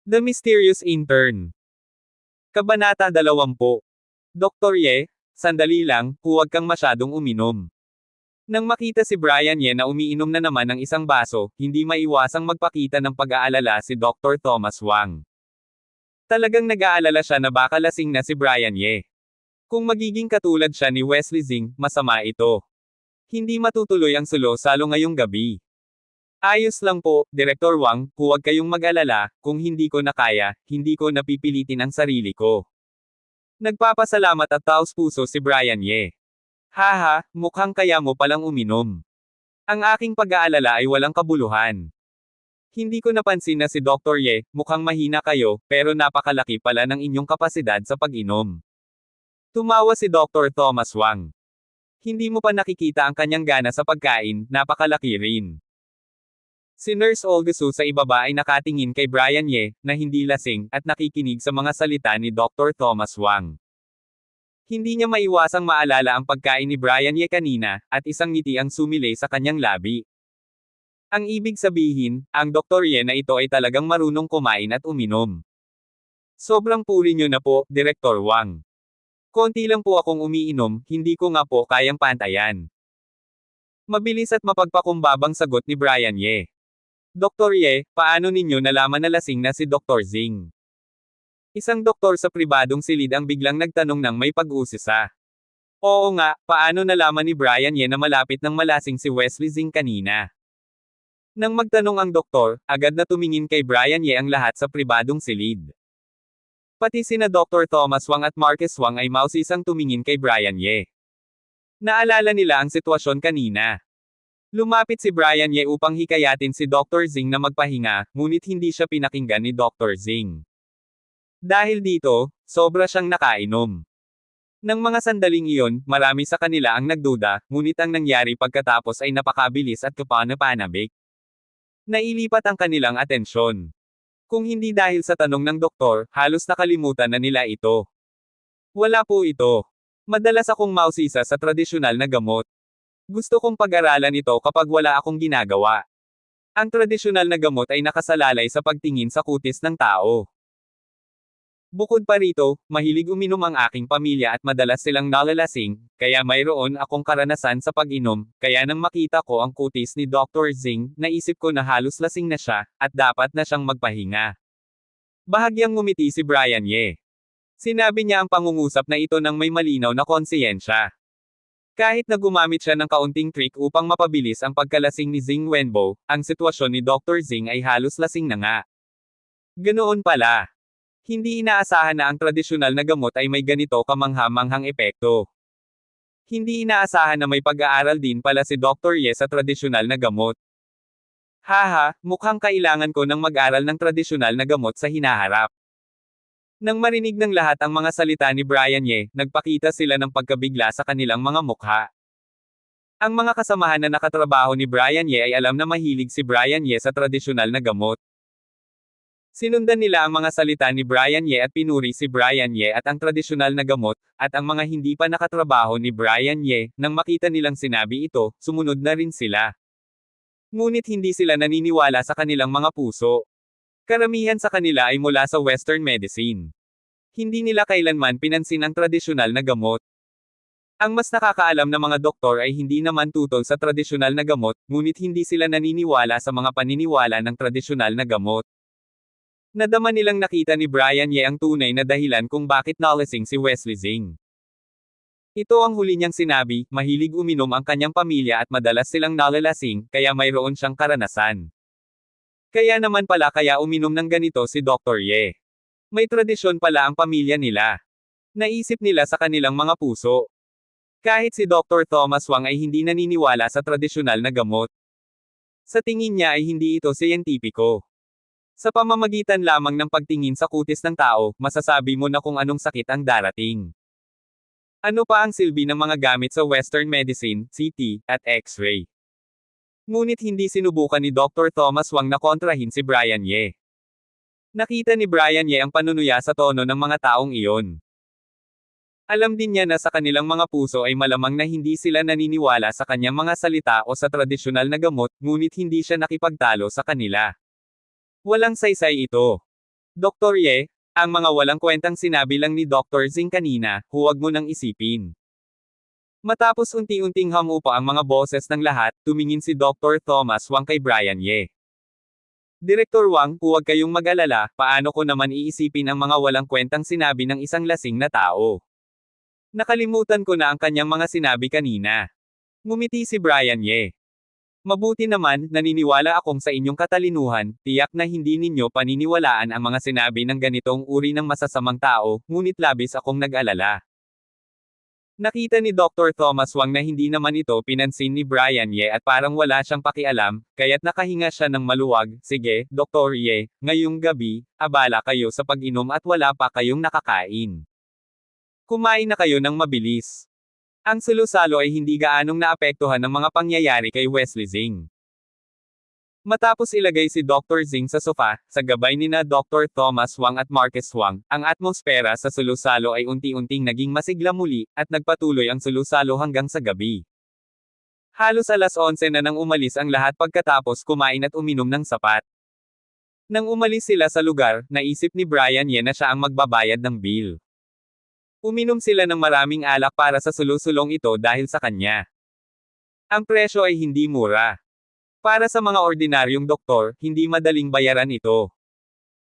The Mysterious Intern. Kabanata 20. Dr. Ye, sandali lang, huwag kang masyadong uminom. Nang makita si Brian Ye na umiinom na naman ng isang baso, hindi maiwasang magpakita ng pag-aalala si Dr. Thomas Wang. Talagang nag-aalala siya na baka lasing na si Brian Ye. Kung magiging katulad siya ni Wesley Zing, masama ito. Hindi matutuloy ang sulo-salo ngayong gabi. Ayos lang po, Direktor Wang, huwag kayong mag-alala, kung hindi ko na kaya, hindi ko napipilitin ang sarili ko. Nagpapasalamat at taos-puso si Brian Ye. Haha, mukhang kaya mo palang uminom. Ang aking pag-aalala ay walang kabuluhan. Hindi ko napansin na si Dr. Ye, mukhang mahina kayo, pero napakalaki pala ng inyong kapasidad sa pag-inom. Tumawa si Dr. Thomas Wang. Hindi mo pa nakikita ang kanyang gana sa pagkain, napakalaki rin. Si Nurse Olga Su sa ibaba ay nakatingin kay Brian Ye, na hindi lasing, at nakikinig sa mga salita ni Dr. Thomas Wang. Hindi niya maiwasang maalala ang pagkain ni Brian Ye kanina, at isang ngiti ang sumilay sa kanyang labi. Ang ibig sabihin, ang Dr. Ye na ito ay talagang marunong kumain at uminom. Sobrang puri niyo na po, Direktor Wang. Konti lang po akong umiinom, hindi ko nga po kayang pantayan. Mabilis at mapagpakumbabang sagot ni Brian Ye. Dr. Ye, paano ninyo nalaman na lasing na si Dr. Zing? Isang doktor sa pribadong silid ang biglang nagtanong ng may pag-uusisa. Oo nga, paano nalaman ni Brian Ye na malapit ng malasing si Wesley Zing kanina? Nang magtanong ang doktor, agad na tumingin kay Brian Ye ang lahat sa pribadong silid. Pati sina Dr. Thomas Wang at Marcus Wang ay mausisang tumingin kay Brian Ye. Naalala nila ang sitwasyon kanina. Lumapit si Brian Ye upang hikayatin si Dr. Zing na magpahinga, ngunit hindi siya pinakinggan ni Dr. Zing. Dahil dito, sobra siyang nakainom. Nang mga sandaling iyon, marami sa kanila ang nagduda, ngunit ang nangyari pagkatapos ay napakabilis at kapanapanabik. Nailipat ang kanilang atensyon. Kung hindi dahil sa tanong ng doktor, halos nakalimutan na nila ito. Wala po ito. Madalas akong mausisa sa tradisyonal na gamot. Gusto kong pag-aralan ito kapag wala akong ginagawa. Ang tradisyonal na gamot ay nakasalalay sa pagtingin sa kutis ng tao. Bukod pa rito, mahilig uminom ang aking pamilya at madalas silang nalalasing, kaya mayroon akong karanasan sa pag-inom, kaya nang makita ko ang kutis ni Dr. Zing, naisip ko na halos lasing na siya, at dapat na siyang magpahinga. Bahagyang ngumiti si Brian Ye. Sinabi niya ang pangungusap na ito ng may malinaw na konsiyensya. Kahit na gumamit siya ng kaunting trick upang mapabilis ang pagkalasing ni Zing Wenbo, ang sitwasyon ni Dr. Zing ay halos lasing na nga. Ganoon pala. Hindi inaasahan na ang tradisyonal na gamot ay may ganito kamangha-manghang epekto. Hindi inaasahan na may pag-aaral din pala si Dr. Ye sa tradisyonal na gamot. Haha, mukhang kailangan ko ng mag-aral ng tradisyonal na gamot sa hinaharap. Nang marinig ng lahat ang mga salita ni Brian Ye, nagpakita sila ng pagkabigla sa kanilang mga mukha. Ang mga kasamahan na nakatrabaho ni Brian Ye ay alam na mahilig si Brian Ye sa tradisyonal na gamot. Sinundan nila ang mga salita ni Brian Ye at pinuri si Brian Ye at ang tradisyonal na gamot, at ang mga hindi pa nakatrabaho ni Brian Ye, nang makita nilang sinabi ito, sumunod na rin sila. Ngunit hindi sila naniniwala sa kanilang mga puso. Karamihan sa kanila ay mula sa Western medicine. Hindi nila kailanman pinansin ang tradisyonal na gamot. Ang mas nakakaalam na mga doktor ay hindi naman tutol sa tradisyonal na gamot, ngunit hindi sila naniniwala sa mga paniniwala ng tradisyonal na gamot. Nadama nilang nakita ni Brian Ye ang tunay na dahilan kung bakit nalasing si Wesley Zing. Ito ang huli niyang sinabi, mahilig uminom ang kanyang pamilya at madalas silang nalalasing, kaya mayroon siyang karanasan. Kaya naman pala kaya uminom ng ganito si Dr. Ye. May tradisyon pala ang pamilya nila. Naisip nila sa kanilang mga puso. Kahit si Dr. Thomas Wang ay hindi naniniwala sa tradisyonal na gamot. Sa tingin niya ay hindi ito siyentipiko. Sa pamamagitan lamang ng pagtingin sa kutis ng tao, masasabi mo na kung anong sakit ang darating. Ano pa ang silbi ng mga gamit sa Western medicine, CT, at X-ray? Ngunit hindi sinubukan ni Dr. Thomas Wang na kontrahin si Brian Ye. Nakita ni Brian Ye ang panunuya sa tono ng mga taong iyon. Alam din niya na sa kanilang mga puso ay malamang na hindi sila naniniwala sa kanyang mga salita o sa tradisyonal na gamot, ngunit hindi siya nakipagtalo sa kanila. Walang saysay ito. Dr. Ye, ang mga walang kwentang sinabi lang ni Dr. Zing kanina, huwag mo nang isipin. Matapos unti-unting humupa ang mga boses ng lahat, tumingin si Dr. Thomas Wang kay Brian Ye. Direktor Wang, huwag kayong mag-alala, paano ko naman iisipin ang mga walang kwentang sinabi ng isang lasing na tao. Nakalimutan ko na ang kanyang mga sinabi kanina. Ngumiti si Brian Ye. Mabuti naman, naniniwala akong sa inyong katalinuhan, tiyak na hindi ninyo paniniwalaan ang mga sinabi ng ganitong uri ng masasamang tao, ngunit labis akong nag-alala. Nakita ni Dr. Thomas Wang na hindi naman ito pinansin ni Brian Ye at parang wala siyang pakialam, kaya't nakahinga siya ng maluwag. Sige, Dr. Ye, ngayong gabi, abala kayo sa pag-inom at wala pa kayong nakakain. Kumain na kayo ng mabilis. Ang salo-salo ay hindi gaanong naapektuhan ng mga pangyayari kay Wesley Zing. Matapos ilagay si Dr. Zing sa sofa, sa gabay nina Dr. Thomas Wang at Marcus Wang, ang atmosfera sa salo-salo ay unti-unting naging masigla muli, at nagpatuloy ang salo-salo hanggang sa gabi. Halos alas 11 na nang umalis ang lahat pagkatapos kumain at uminom ng sapat. Nang umalis sila sa lugar, naisip ni Brian Ye na siya ang magbabayad ng bill. Uminom sila ng maraming alak para sa sulusulong ito dahil sa kanya. Ang presyo ay hindi mura. Para sa mga ordinaryong doktor, hindi madaling bayaran ito.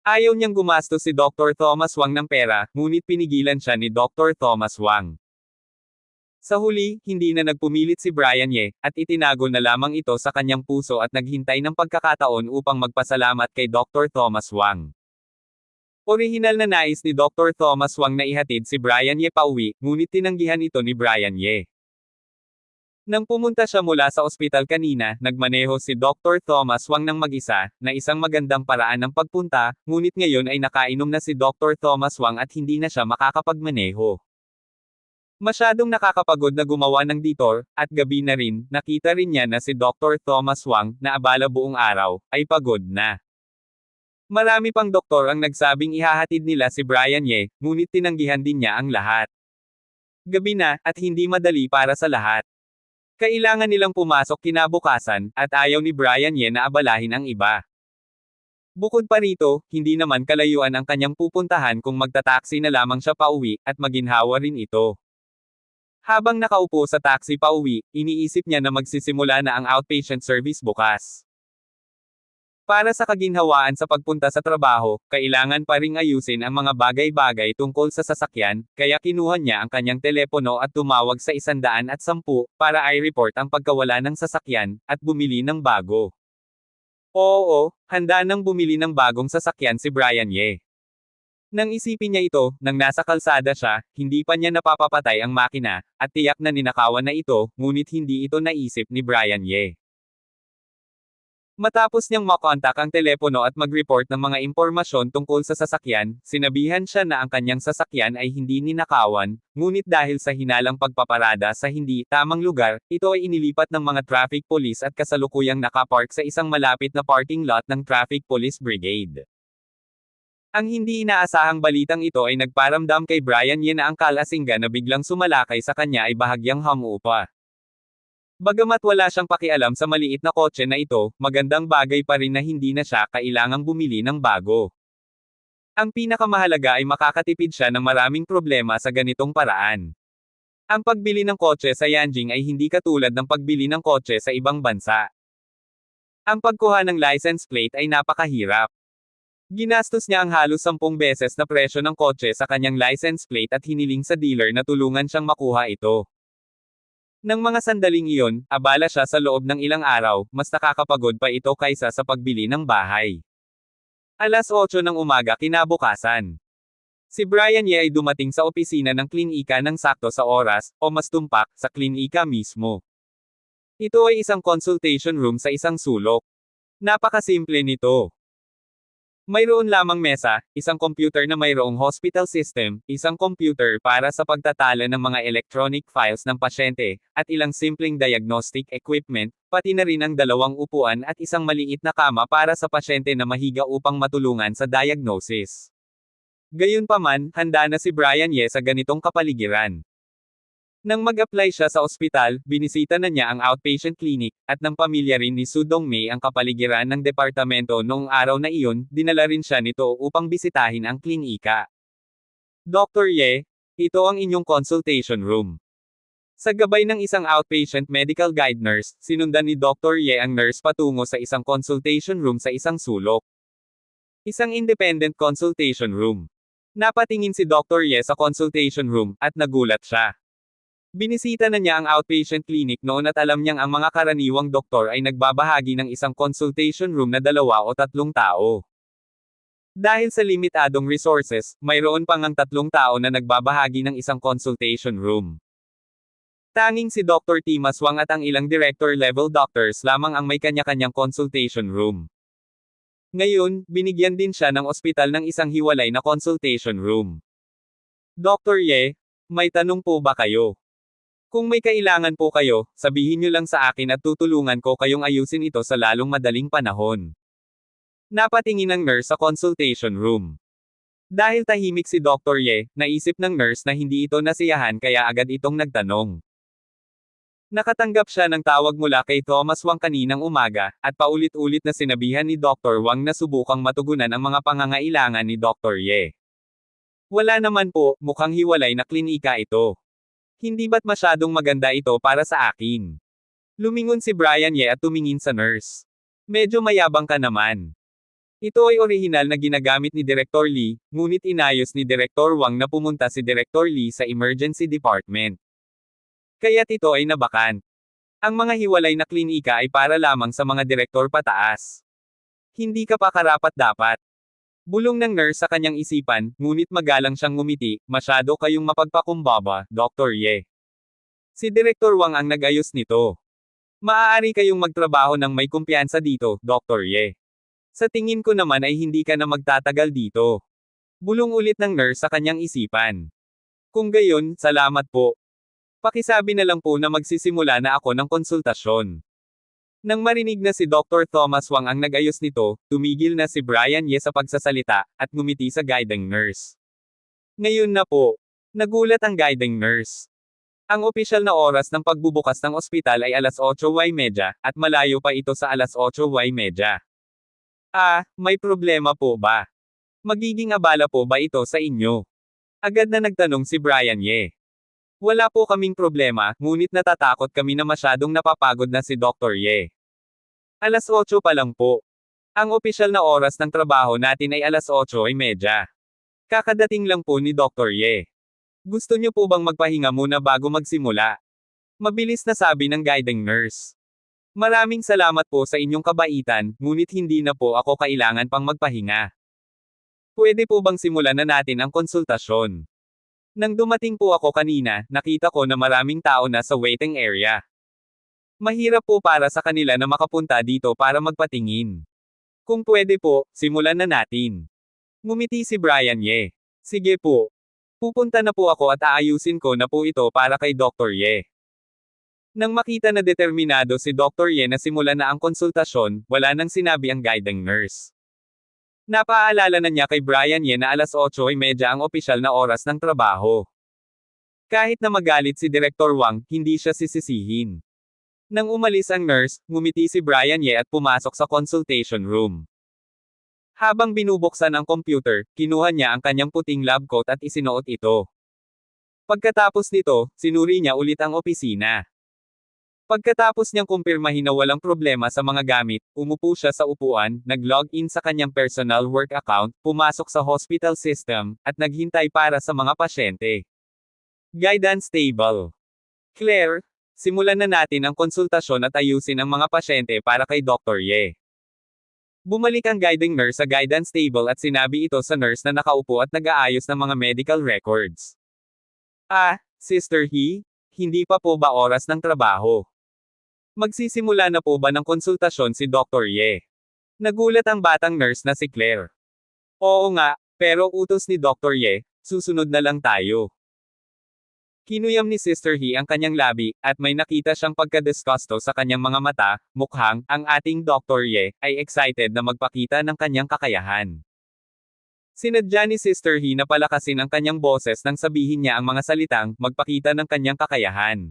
Ayaw niyang gumastos si Dr. Thomas Wang ng pera, ngunit pinigilan siya ni Dr. Thomas Wang. Sa huli, hindi na nagpumilit si Brian Ye, at itinago na lamang ito sa kanyang puso at naghintay ng pagkakataon upang magpasalamat kay Dr. Thomas Wang. Orihinal na nais ni Dr. Thomas Wang na ihatid si Brian Ye pauwi, ngunit tinanggihan ito ni Brian Ye. Nang pumunta siya mula sa ospital kanina, nagmaneho si Dr. Thomas Wang ng mag-isa, na isang magandang paraan ng pagpunta, ngunit ngayon ay nakainom na si Dr. Thomas Wang at hindi na siya makakapagmaneho. Masyadong nakakapagod na gumawa ng detour, at gabi na rin, nakita rin niya na si Dr. Thomas Wang, na abala buong araw, ay pagod na. Marami pang doktor ang nagsabing ihahatid nila si Brian Ye, ngunit tinanggihan din niya ang lahat. Gabi na, at hindi madali para sa lahat. Kailangan nilang pumasok kinabukasan, at ayaw ni Brian Ye na abalahin ang iba. Bukod pa rito, hindi naman kalayuan ang kanyang pupuntahan kung magtataksi na lamang siya pauwi, at maginhawa rin ito. Habang nakaupo sa taxi pauwi, iniisip niya na magsisimula na ang outpatient service bukas. Para sa kaginhawaan sa pagpunta sa trabaho, kailangan pa ring ayusin ang mga bagay-bagay tungkol sa sasakyan, kaya kinuha niya ang kanyang telepono at tumawag sa 110 para i-report ang pagkawala ng sasakyan, at bumili ng bago. Oo, handa nang bumili ng bagong sasakyan si Brian Ye. Nang isipin niya ito, nang nasa kalsada siya, hindi pa niya napapapatay ang makina, at tiyak na ninakawan na ito, ngunit hindi ito naisip ni Brian Ye. Matapos niyang makontak ang telepono at mag-report ng mga impormasyon tungkol sa sasakyan, sinabihan siya na ang kanyang sasakyan ay hindi ninakawan, ngunit dahil sa hinalang pagpaparada sa hindi tamang lugar, ito ay inilipat ng mga traffic police at kasalukuyang nakapark sa isang malapit na parking lot ng Traffic Police Brigade. Ang hindi inaasahang balitang ito ay nagparamdam kay Brian Ye na ang kalasinga na biglang sumalakay sa kanya ay bahagyang humupa. Bagamat wala siyang pakialam sa maliit na kotse na ito, magandang bagay pa rin na hindi na siya kailangang bumili ng bago. Ang pinakamahalaga ay makakatipid siya ng maraming problema sa ganitong paraan. Ang pagbili ng kotse sa Yanjing ay hindi katulad ng pagbili ng kotse sa ibang bansa. Ang pagkuha ng license plate ay napakahirap. Ginastos niya ang halos 10 beses na presyo ng kotse sa kanyang license plate at hiniling sa dealer na tulungan siyang makuha ito. Nang mga sandaling iyon, abala siya sa loob ng ilang araw, mas nakakapagod pa ito kaysa sa pagbili ng bahay. Alas 8 ng umaga kinabukasan. Si Brian Ye ay dumating sa opisina ng klinika ng sakto sa oras, o mas tumpak, sa klinika mismo. Ito ay isang consultation room sa isang sulok. Napakasimple nito. Mayroon lamang mesa, isang computer na mayroong hospital system, isang computer para sa pagtatala ng mga electronic files ng pasyente, at ilang simpleng diagnostic equipment, pati na rin ang 2 upuan at isang maliit na kama para sa pasyente na mahiga upang matulungan sa diagnosis. Gayunpaman, handa na si Brian Ye sa ganitong kapaligiran. Nang mag-apply siya sa ospital, binisita na niya ang outpatient clinic, at ng pamilya rin ni Su Dongmei ang kapaligiran ng departamento noong araw na iyon, dinala rin siya nito upang bisitahin ang klinika. Dr. Ye, ito ang inyong consultation room. Sa gabay ng isang outpatient medical guide nurse, sinundan ni Dr. Ye ang nurse patungo sa isang consultation room sa isang sulok. Isang independent consultation room. Napatingin si Dr. Ye sa consultation room, at nagulat siya. Binisita na niya ang outpatient clinic noon at alam niyang ang mga karaniwang doktor ay nagbabahagi ng isang consultation room na 2 o 3 tao. Dahil sa limitadong resources, mayroon pang ang 3 tao na nagbabahagi ng isang consultation room. Tanging si Dr. Timas Wang at ang ilang director-level doctors lamang ang may kanya-kanyang consultation room. Ngayon, binigyan din siya ng ospital ng isang hiwalay na consultation room. Dr. Ye, may tanong po ba kayo? Kung may kailangan po kayo, sabihin niyo lang sa akin at tutulungan ko kayong ayusin ito sa lalong madaling panahon. Napatingin ng nurse sa consultation room. Dahil tahimik si Dr. Ye, naisip ng nurse na hindi ito nasiyahan kaya agad itong nagtanong. Nakatanggap siya ng tawag mula kay Thomas Wang kaninang umaga, at paulit-ulit na sinabihan ni Dr. Wang na subukang matugunan ang mga pangangailangan ni Dr. Ye. Wala naman po, mukhang hiwalay na klinika ito. Hindi ba't masyadong maganda ito para sa akin? Lumingon si Brian Ye at tumingin sa nurse. Medyo mayabang ka naman. Ito ay orihinal na ginagamit ni Director Lee, ngunit inayos ni Director Wang na pumunta si Director Lee sa emergency department. Kaya't ito ay nabakan. Ang mga hiwalay na klinika ay para lamang sa mga direktor pataas. Hindi ka pa karapat-dapat. Bulong ng nurse sa kanyang isipan, ngunit magalang siyang ngumiti, masyado kayong mapagpakumbaba, Dr. Ye. Si Director Wang ang nag-ayos nito. Maaari kayong magtrabaho ng may kumpiyansa dito, Dr. Ye. Sa tingin ko naman ay hindi ka na magtatagal dito. Bulong ulit ng nurse sa kanyang isipan. Kung gayon, salamat po. Pakisabi na lang po na magsisimula na ako ng konsultasyon. Nang marinig na si Dr. Thomas Wang ang nag-ayos nito, tumigil na si Brian Ye sa pagsasalita, at ngumiti sa guiding nurse. Ngayon na po. Nagulat ang guiding nurse. Ang opisyal na oras ng pagbubukas ng ospital ay alas 8:30, at malayo pa ito sa alas 8:30. May problema po ba? Magiging abala po ba ito sa inyo? Agad na nagtanong si Brian Ye. Wala po kaming problema, ngunit natatakot kami na masyadong napapagod na si Dr. Ye. Alas 8 pa lang po. Ang opisyal na oras ng trabaho natin ay alas 8:30. Kakadating lang po ni Dr. Ye. Gusto niyo po bang magpahinga muna bago magsimula? Mabilis na sabi ng guiding nurse. Maraming salamat po sa inyong kabaitan, ngunit hindi na po ako kailangan pang magpahinga. Pwede po bang simulan na natin ang konsultasyon? Nang dumating po ako kanina, nakita ko na maraming tao na sa waiting area. Mahirap po para sa kanila na makapunta dito para magpatingin. Kung pwede po, simulan na natin. Ngumiti si Brian Ye. Sige po. Pupunta na po ako at aayusin ko na po ito para kay Dr. Ye. Nang makita na determinado si Dr. Ye na simulan na ang konsultasyon, wala nang sinabi ang guiding nurse. Napaalala na niya kay Brian Ye na alas 8:30 ang opisyal na oras ng trabaho. Kahit na magalit si Director Wang, hindi siya sisisihin. Nang umalis ang nurse, ngumiti si Brian Ye at pumasok sa consultation room. Habang binubuksan ang computer, kinuha niya ang kanyang puting lab coat at isinuot ito. Pagkatapos nito, sinuri niya ulit ang opisina. Pagkatapos niyang kumpirmahin na walang problema sa mga gamit, umupo siya sa upuan, nag-log-in sa kanyang personal work account, pumasok sa hospital system, at naghintay para sa mga pasyente. Guidance table. Claire, simulan na natin ang konsultasyon at ayusin ang mga pasyente para kay Dr. Ye. Bumalik ang guiding nurse sa guidance table at sinabi ito sa nurse na nakaupo at nag-aayos ng mga medical records. Sister He, hindi pa po ba oras ng trabaho? Magsisimula na po ba ng konsultasyon si Dr. Ye? Nagulat ang batang nurse na si Claire. Oo nga, pero utos ni Dr. Ye, susunod na lang tayo. Kinuyam ni Sister He ang kanyang labi, at may nakita siyang pagkadisgusto sa kanyang mga mata, mukhang, ang ating Dr. Ye, ay excited na magpakita ng kanyang kakayahan. Sinadya ni Sister He na palakasin ang kanyang boses nang sabihin niya ang mga salitang, magpakita ng kanyang kakayahan.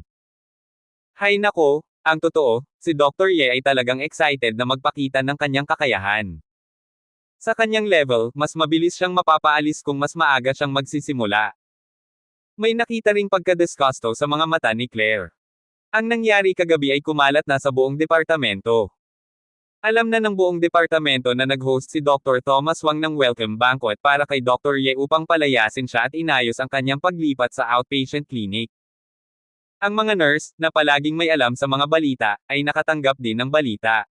Hay nako, ang totoo, si Dr. Ye ay talagang excited na magpakita ng kanyang kakayahan. Sa kanyang level, mas mabilis siyang mapapaalis kung mas maaga siyang magsisimula. May nakita ring pagkadisgusto sa mga mata ni Claire. Ang nangyari kagabi ay kumalat na sa buong departamento. Alam na ng buong departamento na nag-host si Dr. Thomas Wang ng welcome banquet para kay Dr. Ye upang palayasin siya at inayos ang kanyang paglipat sa outpatient clinic. Ang mga nurse, na palaging may alam sa mga balita, ay nakatanggap din ng balita.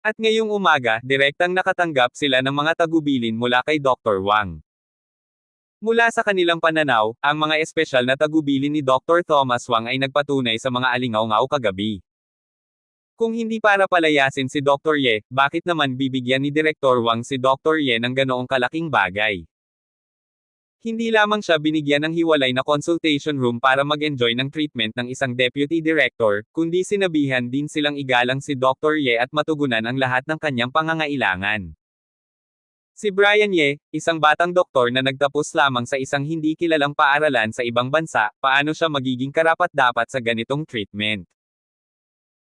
At ngayong umaga, direktang nakatanggap sila ng mga tagubilin mula kay Dr. Wang. Mula sa kanilang pananaw, ang mga espesyal na tagubilin ni Dr. Thomas Wang ay nagpatunay sa mga alingaw-ngaw kagabi. Kung hindi para palayasin si Dr. Ye, bakit naman bibigyan ni Direktor Wang si Dr. Ye ng ganoong kalaking bagay? Hindi lamang siya binigyan ng hiwalay na consultation room para mag-enjoy ng treatment ng isang deputy director, kundi sinabihan din silang igalang si Dr. Ye at matugunan ang lahat ng kanyang pangangailangan. Si Brian Ye, isang batang doktor na nagtapos lamang sa isang hindi kilalang paaralan sa ibang bansa, paano siya magiging karapat-dapat sa ganitong treatment?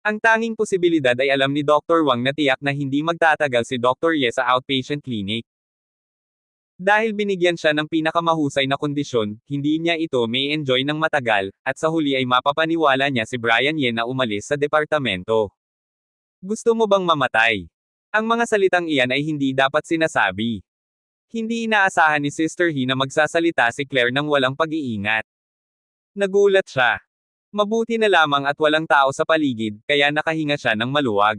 Ang tanging posibilidad ay alam ni Dr. Wang na tiyak na hindi magtatagal si Dr. Ye sa outpatient clinic. Dahil binigyan siya ng pinakamahusay na kondisyon, hindi niya ito may enjoy ng matagal, at sa huli ay mapapaniwala niya si Brian Ye na umalis sa departamento. Gusto mo bang mamatay? Ang mga salitang iyan ay hindi dapat sinasabi. Hindi inaasahan ni Sister He na magsasalita si Claire ng walang pag-iingat. Nagulat siya. Mabuti na lamang at walang tao sa paligid, kaya nakahinga siya ng maluwag.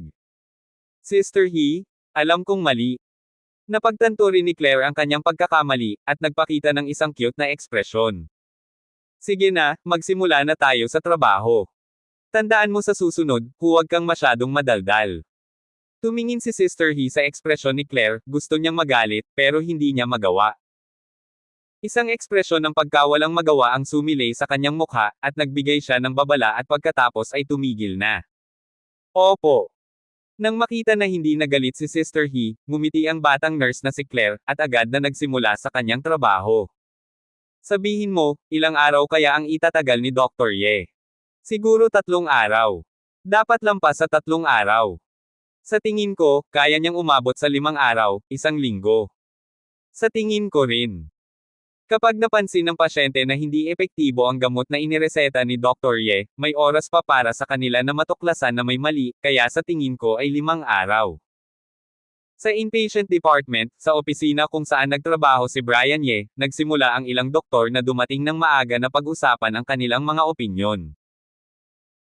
Sister He, alam kong mali. Napagtanto rin ni Claire ang kanyang pagkakamali, at nagpakita ng isang cute na ekspresyon. Sige na, magsimula na tayo sa trabaho. Tandaan mo sa susunod, huwag kang masyadong madaldal. Tumingin si Sister He sa ekspresyon ni Claire, gusto niyang magalit, pero hindi niya magawa. Isang ekspresyon ng pagkawalang magawa ang sumilay sa kanyang mukha, at nagbigay siya ng babala at pagkatapos ay tumigil na. Opo. Nang makita na hindi nagalit si Sister He, ngumiti ang batang nurse na si Claire, at agad na nagsimula sa kanyang trabaho. Sabihin mo, ilang araw kaya ang itatagal ni Dr. Ye? Siguro 3 araw. Dapat lampas sa 3 araw. Sa tingin ko, kaya niyang umabot sa 5 araw, 1 linggo. Sa tingin ko rin. Kapag napansin ng pasyente na hindi epektibo ang gamot na inireseta ni Dr. Ye, may oras pa para sa kanila na matuklasan na may mali, kaya sa tingin ko ay 5 araw. Sa inpatient department, sa opisina kung saan nagtrabaho si Brian Ye, nagsimula ang ilang doktor na dumating ng maaga na pag-usapan ang kanilang mga opinyon.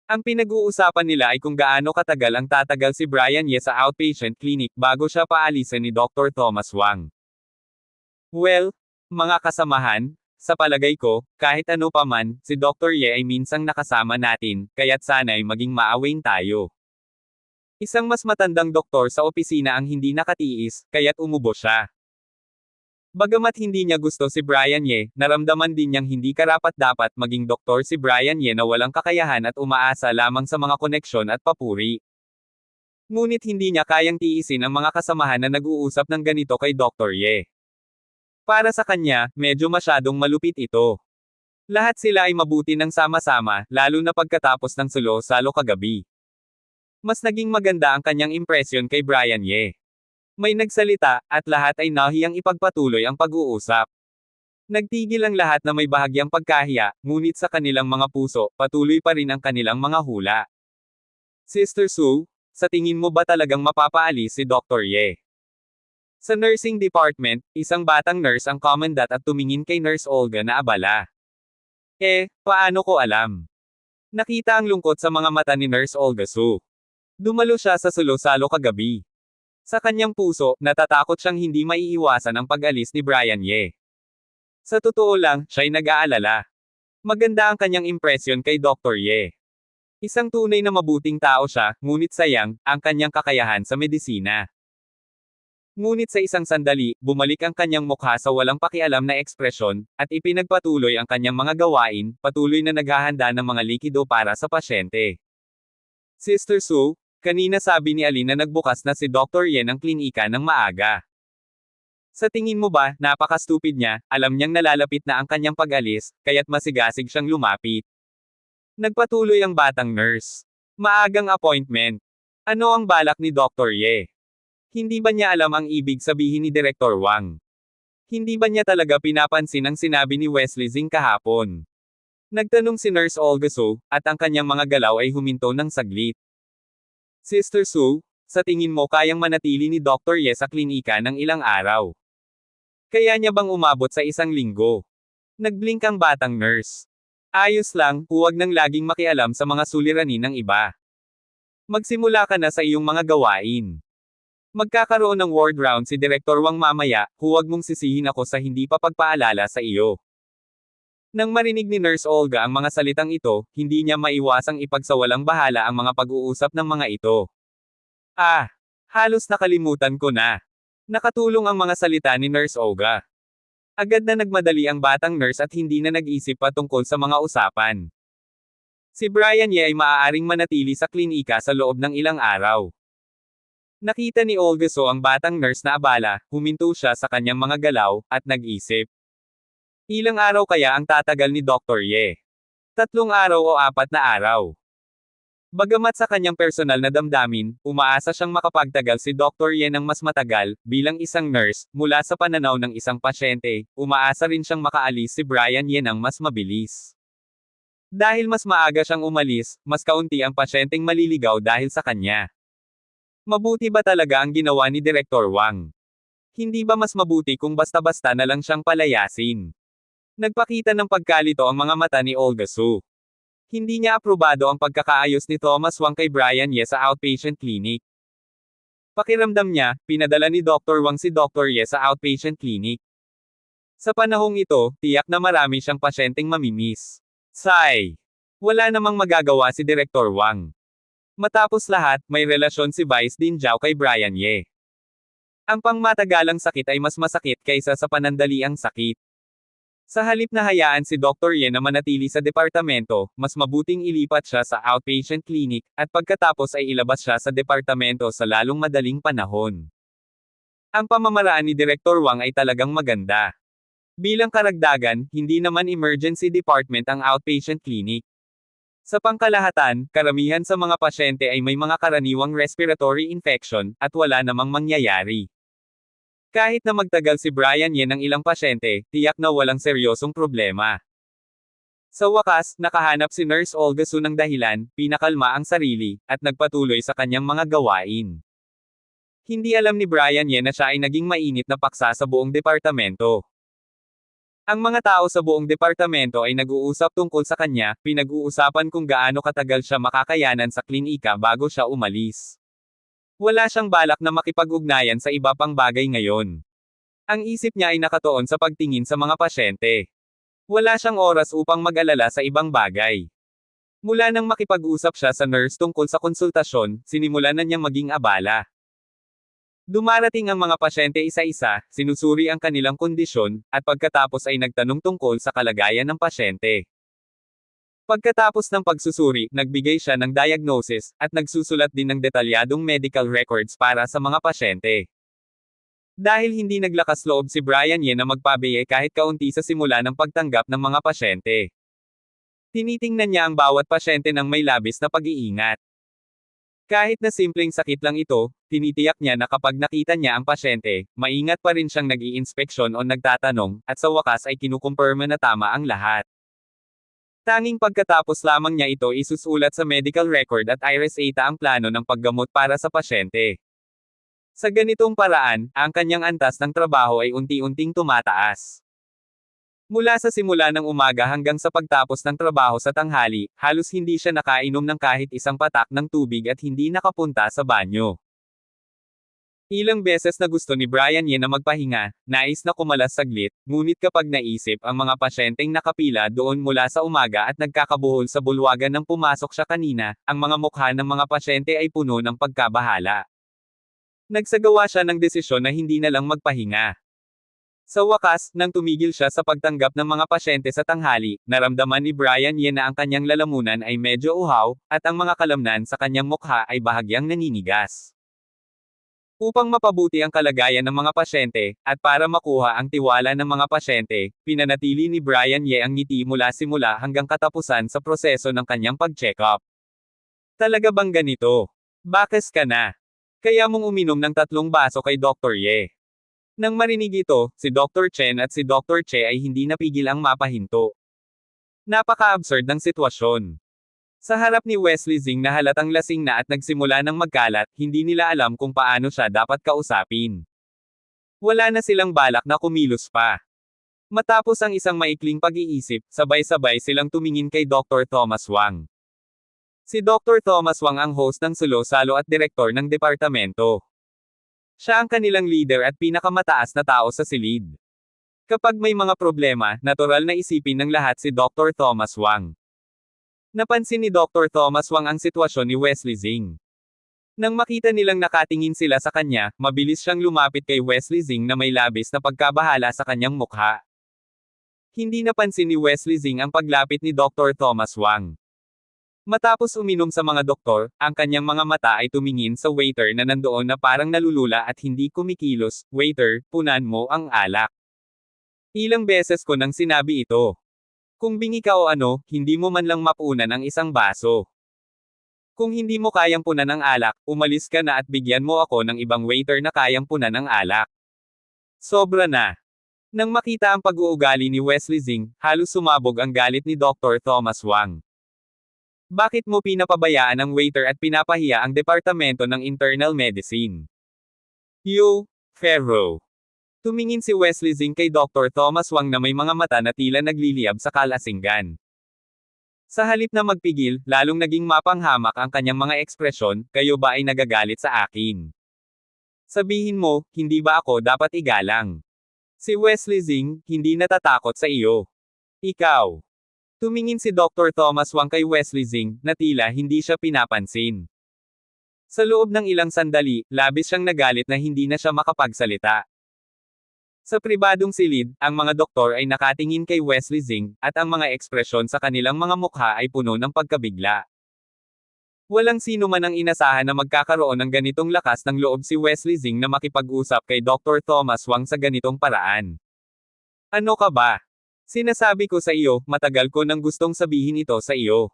Ang pinag-uusapan nila ay kung gaano katagal ang tatagal si Brian Ye sa outpatient clinic bago siya paalisin ni Dr. Thomas Wang. Well, mga kasamahan, sa palagay ko, kahit ano pa man, si Dr. Ye ay minsang nakasama natin, kaya't sana'y maging maawain tayo. Isang mas matandang doktor sa opisina ang hindi nakatiis, kaya't umubo siya. Bagamat hindi niya gusto si Brian Ye, naramdaman din niyang hindi karapat-dapat maging doktor si Brian Ye na walang kakayahan at umaasa lamang sa mga koneksyon at papuri. Ngunit hindi niya kayang tiisin ang mga kasamahan na nag-uusap ng ganito kay Dr. Ye. Para sa kanya, medyo masyadong malupit ito. Lahat sila ay mabuti ng sama-sama, lalo na pagkatapos ng sulo-salo kagabi. Mas naging maganda ang kanyang impresyon kay Brian Ye. May nagsalita, at lahat ay nahiyang ipagpatuloy ang pag-uusap. Nagtigil ang lahat na may bahagyang pagkahiya, ngunit sa kanilang mga puso, patuloy pa rin ang kanilang mga hula. Sister Sue, sa tingin mo ba talagang mapapaalis si Dr. Ye? Sa nursing department, isang batang nurse ang commandant at tumingin kay Nurse Olga na abala. Paano ko alam? Nakita ang lungkot sa mga mata ni Nurse Olga Su. Dumalo siya sa sulo-salo kagabi. Sa kanyang puso, natatakot siyang hindi maiiwasan ang pag-alis ni Brian Ye. Sa totoo lang, siya'y nag-aalala. Maganda ang kanyang impresyon kay Dr. Ye. Isang tunay na mabuting tao siya, ngunit sayang, ang kanyang kakayahan sa medisina. Ngunit sa isang sandali, bumalik ang kanyang mukha sa walang pakialam na ekspresyon, at ipinagpatuloy ang kanyang mga gawain, patuloy na naghahanda ng mga likido para sa pasyente. Sister Sue, kanina sabi ni Aline na nagbukas na si Dr. Ye ng klinika ng maaga. Sa tingin mo ba, napaka-stupid niya, alam niyang nalalapit na ang kanyang pag-alis, kaya't masigasig siyang lumapit. Nagpatuloy ang batang nurse. Maagang appointment. Ano ang balak ni Dr. Ye? Hindi ba niya alam ang ibig sabihin ni Direktor Wang? Hindi ba niya talaga pinapansin ang sinabi ni Wesley Zing kahapon? Nagtanong si Nurse Olga Su, at ang kanyang mga galaw ay huminto ng saglit. Sister Su, sa tingin mo kayang manatili ni Dr. Ye sa klinika ng ilang araw? Kaya niya bang umabot sa 1 linggo? Nagblink ang batang nurse. Ayos lang, huwag nang laging makialam sa mga suliranin ng iba. Magsimula ka na sa iyong mga gawain. Magkakaroon ng ward round si Direktor Wang mamaya, huwag mong sisihin ako sa hindi pa pagpaalala sa iyo. Nang marinig ni Nurse Olga ang mga salitang ito, hindi niya maiwasang ipagsawalang bahala ang mga pag-uusap ng mga ito. Halos nakalimutan ko na. Nakatulong ang mga salita ni Nurse Olga. Agad na nagmadali ang batang nurse at hindi na nag-isip pa tungkol sa mga usapan. Si Brian Ye ay maaaring manatili sa klinika sa loob ng ilang araw. Nakita ni Olga So ang batang nurse na abala, huminto siya sa kanyang mga galaw, at nag-isip. Ilang araw kaya ang tatagal ni Dr. Ye? 3 araw o 4 na araw? Bagamat sa kanyang personal na damdamin, umaasa siyang makapagtagal si Dr. Ye ng mas matagal, bilang isang nurse, mula sa pananaw ng isang pasyente, umaasa rin siyang makaalis si Brian Ye ng mas mabilis. Dahil mas maaga siyang umalis, mas kaunti ang pasyenteng maliligaw dahil sa kanya. Mabuti ba talaga ang ginawa ni Direktor Wang? Hindi ba mas mabuti kung basta-basta na lang siyang palayasin? Nagpakita ng pagkalito ang mga mata ni Olga Su. Hindi niya aprobado ang pagkakaayos ni Thomas Wang kay Brian Ye sa outpatient clinic. Pakiramdam niya, pinadala ni Dr. Wang si Dr. Ye sa outpatient clinic. Sa panahong ito, tiyak na marami siyang pasyenteng mamimiss. Sigh. Wala namang magagawa si Direktor Wang. Matapos lahat, may relasyon si Vice Dean Zhao kay Brian Ye. Ang pangmatagalang sakit ay mas masakit kaysa sa panandaliang sakit. Sa halip na hayaan si Dr. Ye na manatili sa departamento, mas mabuting ilipat siya sa outpatient clinic, at pagkatapos ay ilabas siya sa departamento sa lalong madaling panahon. Ang pamamaraan ni Direktor Wang ay talagang maganda. Bilang karagdagan, hindi naman emergency department ang outpatient clinic. Sa pangkalahatan, karamihan sa mga pasyente ay may mga karaniwang respiratory infection, at wala namang mangyayari. Kahit na magtagal si Brian Ye ng ilang pasyente, tiyak na walang seryosong problema. Sa wakas, nakahanap si Nurse Olga Su ng dahilan, pinakalma ang sarili, at nagpatuloy sa kanyang mga gawain. Hindi alam ni Brian Ye na siya ay naging mainit na paksa sa buong departamento. Ang mga tao sa buong departamento ay nag-uusap tungkol sa kanya, pinag-uusapan kung gaano katagal siya makakayanan sa klinika bago siya umalis. Wala siyang balak na makipag-ugnayan sa iba pang bagay ngayon. Ang isip niya ay nakatuon sa pagtingin sa mga pasyente. Wala siyang oras upang mag-alala sa ibang bagay. Mula nang makipag-usap siya sa nurse tungkol sa konsultasyon, sinimulan na niyang maging abala. Dumarating ang mga pasyente isa-isa, sinusuri ang kanilang kondisyon, at pagkatapos ay nagtanong tungkol sa kalagayan ng pasyente. Pagkatapos ng pagsusuri, nagbigay siya ng diagnosis, at nagsusulat din ng detalyadong medical records para sa mga pasyente. Dahil hindi naglakas loob si Brian Ye na magpabiye kahit kaunti sa simula ng pagtanggap ng mga pasyente. Tinitingnan niya ang bawat pasyente ng may labis na pag-iingat. Kahit na simpleng sakit lang ito, tinitiyak niya na kapag nakita niya ang pasyente, maingat pa rin siyang nag-i-inspeksyon o nagtatanong, at sa wakas ay kinukumpirma na tama ang lahat. Tanging pagkatapos lamang niya ito isusulat sa medical record at ireseta ang plano ng paggamot para sa pasyente. Sa ganitong paraan, ang kanyang antas ng trabaho ay unti-unting tumataas. Mula sa simula ng umaga hanggang sa pagtapos ng trabaho sa tanghali, halos hindi siya nakainom ng kahit isang patak ng tubig at hindi nakapunta sa banyo. Ilang beses na gusto ni Brian Ye na magpahinga, nais na kumalas saglit, ngunit kapag naisip ang mga pasyenteng nakapila doon mula sa umaga at nagkakabuhol sa bulwagan nang pumasok siya kanina, ang mga mukha ng mga pasyente ay puno ng pagkabahala. Nagsagawa siya ng desisyon na hindi na lang magpahinga. Sa wakas, nang tumigil siya sa pagtanggap ng mga pasyente sa tanghali, naramdaman ni Brian Ye na ang kanyang lalamunan ay medyo uhaw, at ang mga kalamnan sa kanyang mukha ay bahagyang naninigas. Upang mapabuti ang kalagayan ng mga pasyente, at para makuha ang tiwala ng mga pasyente, pinanatili ni Brian Ye ang ngiti mula simula hanggang katapusan sa proseso ng kanyang pag-check-up. Talaga bang ganito? Bakes ka na. Kaya mong uminom ng 3 baso kay Dr. Ye. Nang marinig ito, si Dr. Chen at si Dr. Che ay hindi napigil ang mapahinto. Napaka-absurd ng sitwasyon. Sa harap ni Wesley Zing na halatang lasing na at nagsimula ng magkalat, hindi nila alam kung paano siya dapat kausapin. Wala na silang balak na kumilos pa. Matapos ang isang maikling pag-iisip, sabay-sabay silang tumingin kay Dr. Thomas Wang. Si Dr. Thomas Wang ang host ng Salo-Salo at direktor ng departamento. Siya ang kanilang leader at pinakamataas na tao sa silid. Kapag may mga problema, natural na isipin ng lahat si Dr. Thomas Wang. Napansin ni Dr. Thomas Wang ang sitwasyon ni Wesley Zing. Nang makita nilang nakatingin sila sa kanya, mabilis siyang lumapit kay Wesley Zing na may labis na pagkabahala sa kanyang mukha. Hindi napansin ni Wesley Zing ang paglapit ni Dr. Thomas Wang. Matapos uminom sa mga doktor, ang kanyang mga mata ay tumingin sa waiter na nandoon na parang nalulula at hindi kumikilos. Waiter, punan mo ang alak. Ilang beses ko nang sinabi ito. Kung bingi ka o ano, hindi mo man lang mapunan ang isang baso. Kung hindi mo kayang punan ang alak, umalis ka na at bigyan mo ako ng ibang waiter na kayang punan ang alak. Sobra na. Nang makita ang pag-uugali ni Wesley Zing, halos sumabog ang galit ni Dr. Thomas Wang. Bakit mo pinapabayaan ang waiter at pinapahiya ang departamento ng internal medicine? You, Ferro. Tumingin si Wesley Zing kay Dr. Thomas Wang na may mga mata na tila nagliliyab sa kalasinggan. Sa halip na magpigil, lalong naging mapanghamak ang kanyang mga ekspresyon, kayo ba ay nagagalit sa akin? Sabihin mo, hindi ba ako dapat igalang? Si Wesley Zing, hindi natatakot sa iyo. Ikaw. Tumingin si Dr. Thomas Wang kay Wesley Zing, na tila hindi siya pinapansin. Sa loob ng ilang sandali, labis siyang nagalit na hindi na siya makapagsalita. Sa pribadong silid, ang mga doktor ay nakatingin kay Wesley Zing, at ang mga ekspresyon sa kanilang mga mukha ay puno ng pagkabigla. Walang sino man ang inasahan na magkakaroon ng ganitong lakas ng loob si Wesley Zing na makipag-usap kay Dr. Thomas Wang sa ganitong paraan. Ano ka ba? Sinasabi ko sa iyo, matagal ko nang gustong sabihin ito sa iyo.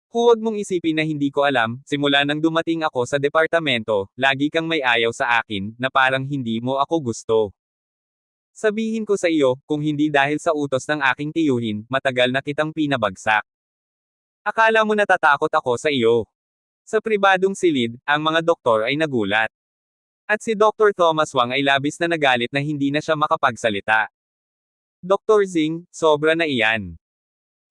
Huwag mong isipin na hindi ko alam, simula nang dumating ako sa departamento, lagi kang may ayaw sa akin, na parang hindi mo ako gusto. Sabihin ko sa iyo, kung hindi dahil sa utos ng aking tiyuhin, matagal na kitang pinabagsak. Akala mo natatakot ako sa iyo. Sa pribadong silid, ang mga doktor ay nagulat. At si Dr. Thomas Wang ay labis na nagalit na hindi na siya makapagsalita. Dr. Zing, sobra na iyan.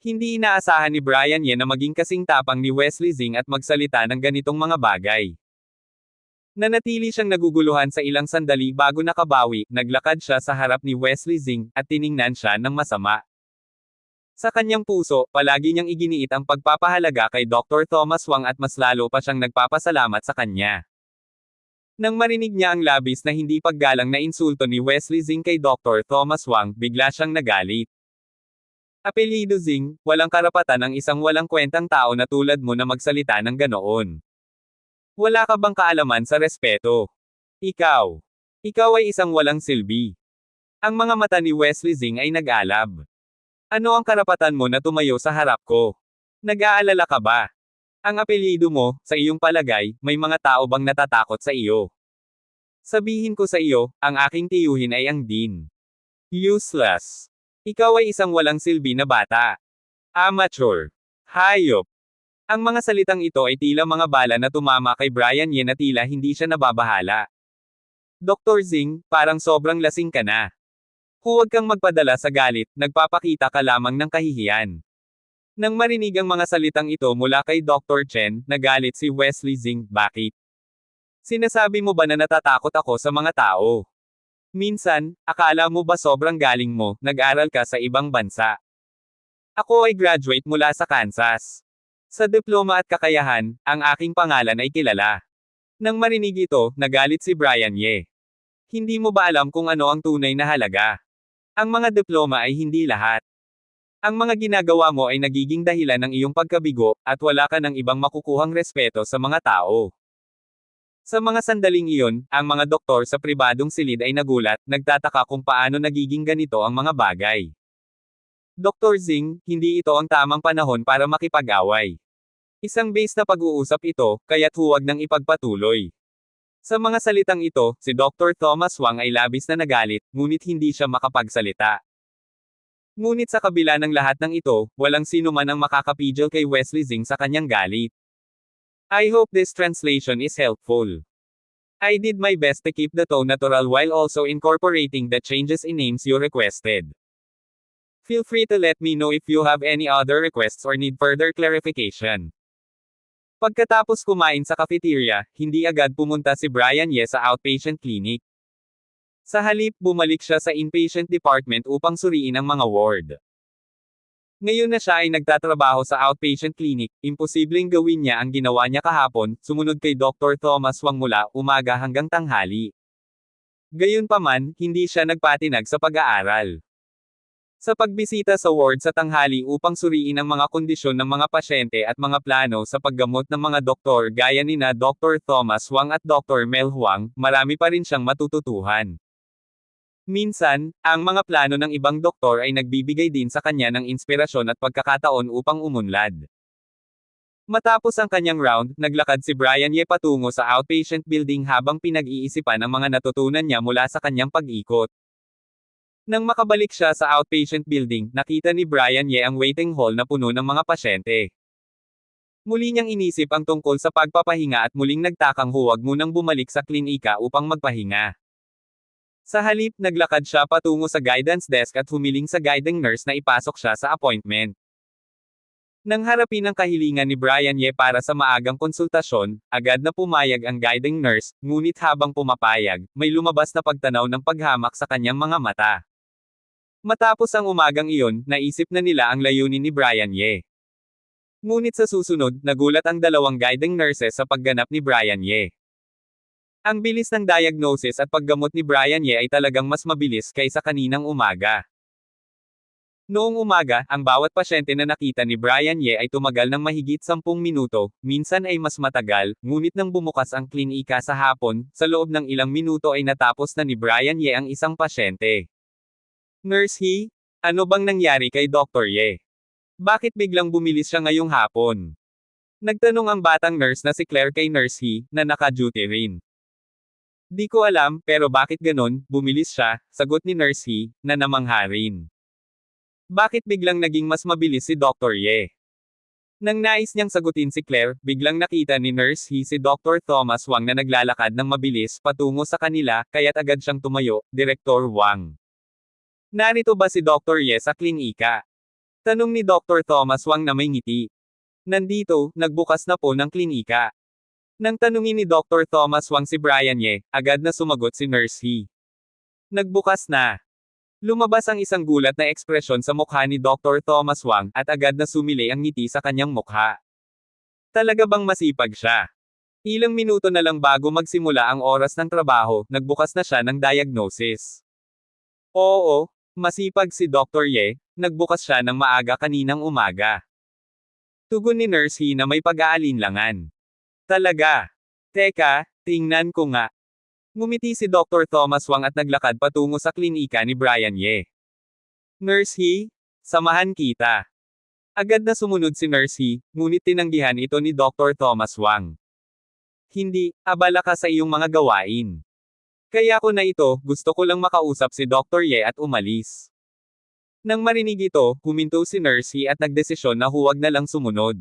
Hindi inaasahan ni Brian Ye na maging kasing tapang ni Wesley Zing at magsalita ng ganitong mga bagay. Nanatili siyang naguguluhan sa ilang sandali bago nakabawi, naglakad siya sa harap ni Wesley Zing, at tiningnan siya ng masama. Sa kanyang puso, palagi niyang iginiit ang pagpapahalaga kay Dr. Thomas Wang at mas lalo pa siyang nagpapasalamat sa kanya. Nang marinig niya ang labis na hindi paggalang na insulto ni Wesley Zing kay Dr. Thomas Wang, bigla siyang nagalit. Apelyido Zing, walang karapatan ang isang walang kwentang tao na tulad mo na magsalita ng ganoon. Wala ka bang kaalaman sa respeto? Ikaw. Ikaw ay isang walang silbi. Ang mga mata ni Wesley Zing ay nag-alab. Ano ang karapatan mo na tumayo sa harap ko? Nag-aalala ka ba? Ang apelyido mo, sa iyong palagay, may mga tao bang natatakot sa iyo? Sabihin ko sa iyo, ang aking tiyuhin ay ang Dean. Useless. Ikaw ay isang walang silbi na bata. Amateur. Hayop. Ang mga salitang ito ay tila mga bala na tumama kay Brian Ye na tila hindi siya nababahala. Dr. Zing, parang sobrang lasing ka na. Huwag kang magpadala sa galit, nagpapakita ka lamang ng kahihiyan. Nang marinig ang mga salitang ito mula kay Dr. Chen, nagalit si Wesley Zing, bakit? Sinasabi mo ba na natatakot ako sa mga tao? Minsan, akala mo ba sobrang galing mo, nag-aral ka sa ibang bansa? Ako ay graduate mula sa Kansas. Sa diploma at kakayahan, ang aking pangalan ay kilala. Nang marinig ito, nagalit si Brian Ye. Hindi mo ba alam kung ano ang tunay na halaga? Ang mga diploma ay hindi lahat. Ang mga ginagawa mo ay nagiging dahilan ng iyong pagkabigo, at wala ka ng ibang makukuhang respeto sa mga tao. Sa mga sandaling iyon, ang mga doktor sa pribadong silid ay nagulat, nagtataka kung paano nagiging ganito ang mga bagay. Dr. Zing, hindi ito ang tamang panahon para makipag-away. Isang base na pag-uusap ito, kaya't huwag nang ipagpatuloy. Sa mga salitang ito, si Dr. Thomas Wang ay labis na nagalit, ngunit hindi siya makapagsalita. Ngunit sa kabila ng lahat ng ito, walang sino man ang makakapigil kay Wesley Zing sa kanyang galit. I hope this translation is helpful. I did my best to keep the tone natural while also incorporating the changes in names you requested. Feel free to let me know if you have any other requests or need further clarification. Pagkatapos kumain sa cafeteria, hindi agad pumunta si Brian Ye sa outpatient clinic. Sa halip, bumalik siya sa inpatient department upang suriin ang mga ward. Ngayon na siya ay nagtatrabaho sa outpatient clinic, imposibleng gawin niya ang ginawa niya kahapon, sumunod kay Dr. Thomas Wang mula umaga hanggang tanghali. Gayunpaman, hindi siya nagpatinag sa pag-aaral. Sa pagbisita sa ward sa tanghali upang suriin ang mga kondisyon ng mga pasyente at mga plano sa paggamot ng mga doktor gaya nina Dr. Thomas Wang at Dr. Mel Huang, marami pa rin siyang matututuhan. Minsan, ang mga plano ng ibang doktor ay nagbibigay din sa kanya ng inspirasyon at pagkakataon upang umunlad. Matapos ang kanyang round, naglakad si Brian Ye patungo sa outpatient building habang pinag-iisipan ang mga natutunan niya mula sa kanyang pag-ikot. Nang makabalik siya sa outpatient building, nakita ni Brian Ye ang waiting hall na puno ng mga pasyente. Muli niyang inisip ang tungkol sa pagpapahinga at muling nagtakang huwag munang bumalik sa klinika upang magpahinga. Sa halip, naglakad siya patungo sa guidance desk at humiling sa guiding nurse na ipasok siya sa appointment. Nang harapin ang kahilingan ni Brian Ye para sa maagang konsultasyon, agad na pumayag ang guiding nurse, ngunit habang pumapayag, may lumabas na pagtanaw ng paghamak sa kanyang mga mata. Matapos ang umagang iyon, naisip na nila ang layunin ni Brian Ye. Ngunit sa susunod, nagulat ang dalawang guiding nurses sa pagganap ni Brian Ye. Ang bilis ng diagnosis at paggamot ni Brian Ye ay talagang mas mabilis kaysa kaninang umaga. Noong umaga, ang bawat pasyente na nakita ni Brian Ye ay tumagal ng mahigit 10 minuto, minsan ay mas matagal, ngunit nang bumukas ang klinika sa hapon, sa loob ng ilang minuto ay natapos na ni Brian Ye ang isang pasyente. Nurse He, ano bang nangyari kay Dr. Ye? Bakit biglang bumilis siya ngayong hapon? Nagtanong ang batang nurse na si Claire kay Nurse He, na naka-duty rin. Di ko alam, pero bakit ganon, bumilis siya, sagot ni Nurse He, na namangha rin. Bakit biglang naging mas mabilis si Dr. Ye? Nang nais niyang sagutin si Claire, biglang nakita ni Nurse He si Dr. Thomas Wang na naglalakad ng mabilis patungo sa kanila, kaya't agad siyang tumayo, Direktor Wang. Narito ba si Dr. Ye sa klinika? Tanong ni Dr. Thomas Wang na may ngiti. Nandito, nagbukas na po ng klinika. Nang tanungin ni Dr. Thomas Wang si Brian Ye, agad na sumagot si Nurse He. Nagbukas na. Lumabas ang isang gulat na ekspresyon sa mukha ni Dr. Thomas Wang, at agad na sumili ang ngiti sa kanyang mukha. Talaga bang masipag siya? Ilang minuto na lang bago magsimula ang oras ng trabaho, nagbukas na siya ng diagnosis. Oo, masipag si Dr. Ye, nagbukas siya ng maaga kaninang umaga. Tugon ni Nurse He na may pag-aalinlangan. Talaga? Teka, tingnan ko nga. Ngumiti si Dr. Thomas Wang at naglakad patungo sa klinika ni Brian Ye. Nurse He, samahan kita. Agad na sumunod si Nurse He, ngunit tinanggihan ito ni Dr. Thomas Wang. Hindi, abala ka sa iyong mga gawain. Kaya ko na ito, gusto ko lang makausap si Dr. Ye at umalis. Nang marinig ito, huminto si Nurse He at nagdesisyon na huwag na lang sumunod.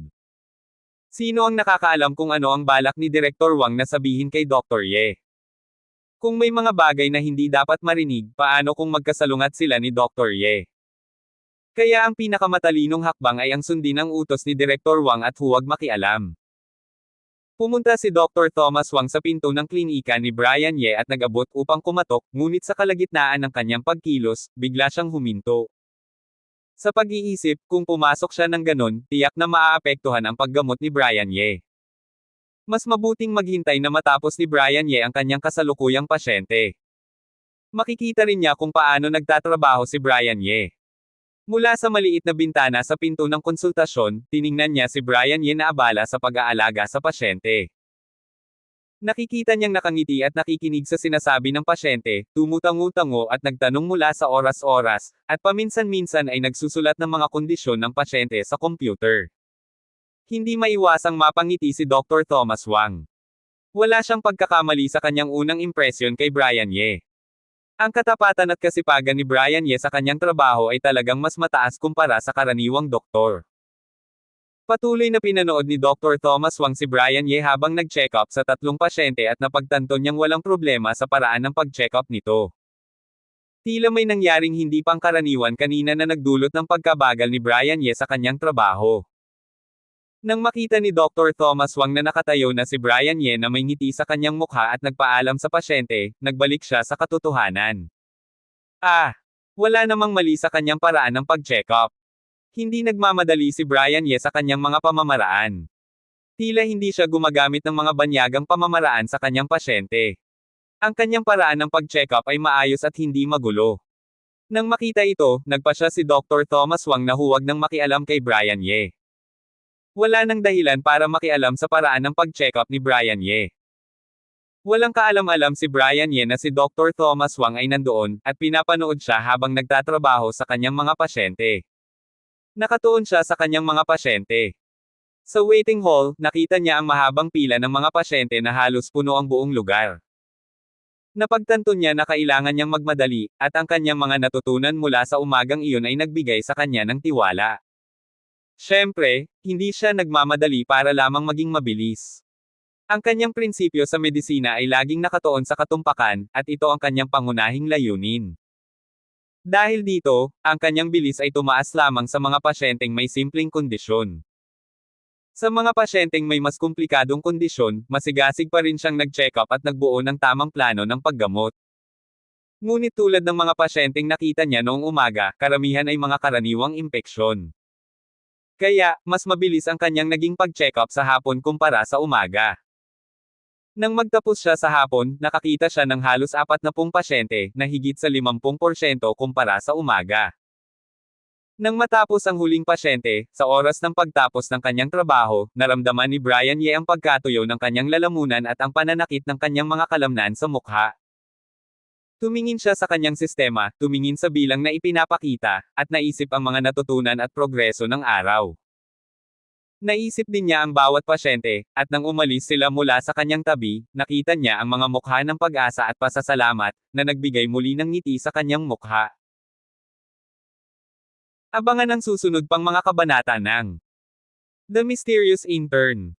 Sino ang nakakaalam kung ano ang balak ni Direktor Wang na sabihin kay Dr. Ye? Kung may mga bagay na hindi dapat marinig, paano kung magkasalungat sila ni Dr. Ye? Kaya ang pinakamatalinong hakbang ay ang sundin ang utos ni Direktor Wang at huwag makialam. Pumunta si Dr. Thomas Wang sa pinto ng klinika ni Brian Ye at nag-abot upang kumatok, ngunit sa kalagitnaan ng kanyang pagkilos, bigla siyang huminto. Sa pag-iisip, kung pumasok siya ng ganon, tiyak na maaapektuhan ang paggamot ni Brian Ye. Mas mabuting maghintay na matapos ni Brian Ye ang kanyang kasalukuyang pasyente. Makikita rin niya kung paano nagtatrabaho si Brian Ye. Mula sa maliit na bintana sa pinto ng konsultasyon, tiningnan niya si Brian Ye na abala sa pag-aalaga sa pasyente. Nakikita niyang nakangiti at nakikinig sa sinasabi ng pasyente, tumutango-tango at nagtanong mula sa oras-oras, at paminsan-minsan ay nagsusulat ng mga kondisyon ng pasyente sa computer. Hindi maiwasang mapangiti si Dr. Thomas Wang. Wala siyang pagkakamali sa kanyang unang impresyon kay Brian Ye. Ang katapatan at kasipagan ni Brian Ye sa kanyang trabaho ay talagang mas mataas kumpara sa karaniwang doktor. Patuloy na pinanood ni Dr. Thomas Wang si Brian Ye habang nag-check up sa 3 pasyente at napagtanto niyang walang problema sa paraan ng pag-check up nito. Tila may nangyaring hindi pangkaraniwan kanina na nagdulot ng pagkabagal ni Brian Ye sa kanyang trabaho. Nang makita ni Dr. Thomas Wang na nakatayo na si Brian Ye na may ngiti sa kanyang mukha at nagpaalam sa pasyente, nagbalik siya sa katotohanan. Wala namang mali sa kanyang paraan ng pag-check up. Hindi nagmamadali si Brian Ye sa kanyang mga pamamaraan. Tila hindi siya gumagamit ng mga banyagang pamamaraan sa kanyang pasyente. Ang kanyang paraan ng pag-check up ay maayos at hindi magulo. Nang makita ito, nagpa siya si Dr. Thomas Wang na huwag nang makialam kay Brian Ye. Wala nang dahilan para makialam sa paraan ng pag-check up ni Brian Ye. Walang kaalam-alam si Brian Ye na si Dr. Thomas Wang ay nandoon, at pinapanood siya habang nagtatrabaho sa kanyang mga pasyente. Nakatuon siya sa kanyang mga pasyente. Sa waiting hall, nakita niya ang mahabang pila ng mga pasyente na halos puno ang buong lugar. Napagtanto niya na kailangan niyang magmadali, at ang kanyang mga natutunan mula sa umagang iyon ay nagbigay sa kanya ng tiwala. Siyempre, hindi siya nagmamadali para lamang maging mabilis. Ang kanyang prinsipyo sa medisina ay laging nakatuon sa katumpakan, at ito ang kanyang pangunahing layunin. Dahil dito, ang kanyang bilis ay tumaas lamang sa mga pasyenteng may simpleng kondisyon. Sa mga pasyenteng may mas komplikadong kondisyon, masigasig pa rin siyang nag-check up at nagbuo ng tamang plano ng paggamot. Ngunit tulad ng mga pasyenteng nakita niya noong umaga, karamihan ay mga karaniwang impeksyon. Kaya, mas mabilis ang kanyang naging pag-check up sa hapon kumpara sa umaga. Nang magtapos siya sa hapon, nakakita siya ng halos 40 pasyente, na higit sa 50% kumpara sa umaga. Nang matapos ang huling pasyente, sa oras ng pagtapos ng kanyang trabaho, naramdaman ni Brian Ye ang pagkatuyo ng kanyang lalamunan at ang pananakit ng kanyang mga kalamnan sa mukha. Tumingin siya sa kanyang sistema, tumingin sa bilang na ipinapakita, at naisip ang mga natutunan at progreso ng araw. Naisip din niya ang bawat pasyente, at nang umalis sila mula sa kanyang tabi, nakita niya ang mga mukha ng pag-asa at pasasalamat, na nagbigay muli ng ngiti sa kanyang mukha. Abangan ang susunod pang mga kabanata ng The Mysterious Intern.